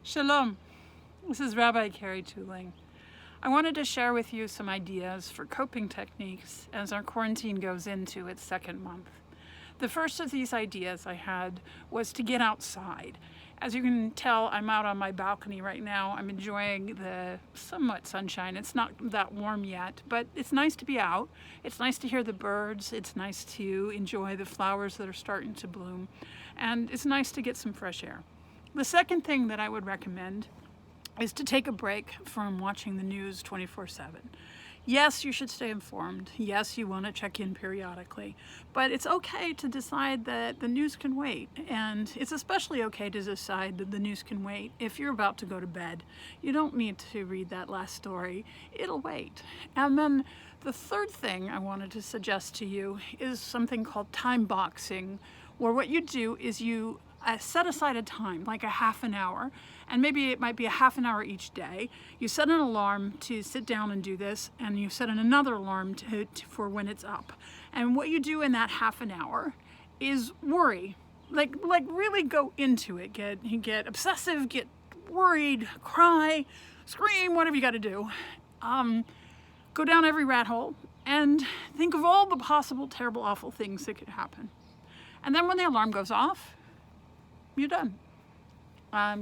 Shalom, this is Rabbi Kari Tuling. I wanted to share with you some ideas for coping techniques as our quarantine goes into its second month. The first of these ideas I had was to get outside. As you can tell, I'm out on my balcony right now. I'm enjoying the somewhat sunshine. It's not that warm yet, but it's nice to be out. It's nice to hear the birds. It's nice to enjoy the flowers that are starting to bloom. And it's nice to get some fresh air. The second thing that I would recommend is to take a break from watching the news 24/7. Yes, you should stay informed. Yes, you want to check in periodically, but it's okay to decide that the news can wait. And it's especially okay to decide that the news can wait if you're about to go to bed. You don't need to read that last story. It'll wait. And then the third thing I wanted to suggest to you is something called time boxing, where what you do is you set aside a time, like a half an hour, and maybe it might be a half an hour each day. You set an alarm to sit down and do this, and you set another alarm for when it's up. And what you do in that half an hour is worry, like really go into it. Get obsessive, get worried, cry, scream, whatever you got to do. Go down every rat hole and think of all the possible terrible, awful things that could happen. And then when the alarm goes off, you're done.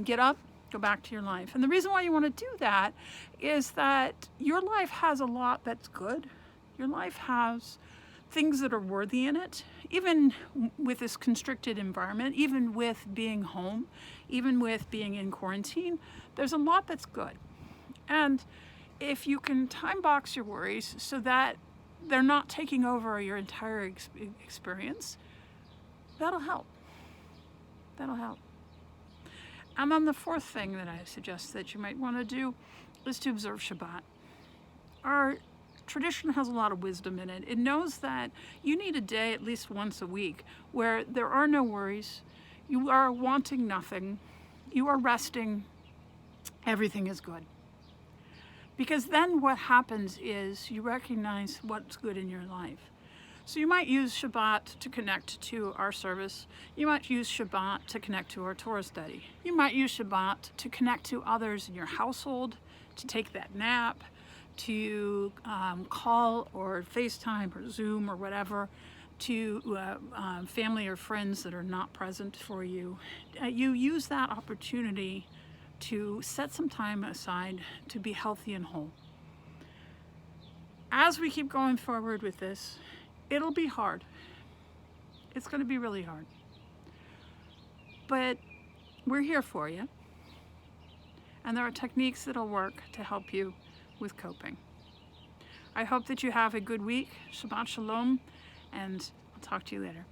Get up, go back to your life. And the reason why you want to do that is that your life has a lot that's good. Your life has things that are worthy in it, even with this constricted environment, even with being home, even with being in quarantine. There's a lot that's good. And if you can time box your worries so that they're not taking over your entire experience, that'll help. That'll help. And then the fourth thing that I suggest that you might want to do is to observe Shabbat. Our tradition has a lot of wisdom in it. It knows that you need a day at least once a week where there are no worries, you are wanting nothing, you are resting, everything is good. Because then what happens is you recognize what's good in your life. So you might use Shabbat to connect to our service. You might use Shabbat to connect to our Torah study. You might use Shabbat to connect to others in your household, to take that nap, to call or FaceTime or Zoom or whatever to family or friends that are not present for you. You use that opportunity to set some time aside to be healthy and whole. As we keep going forward with this, it'll be hard. It's going to be really hard. But we're here for you. And there are techniques that'll work to help you with coping. I hope that you have a good week. Shabbat Shalom. And I'll talk to you later.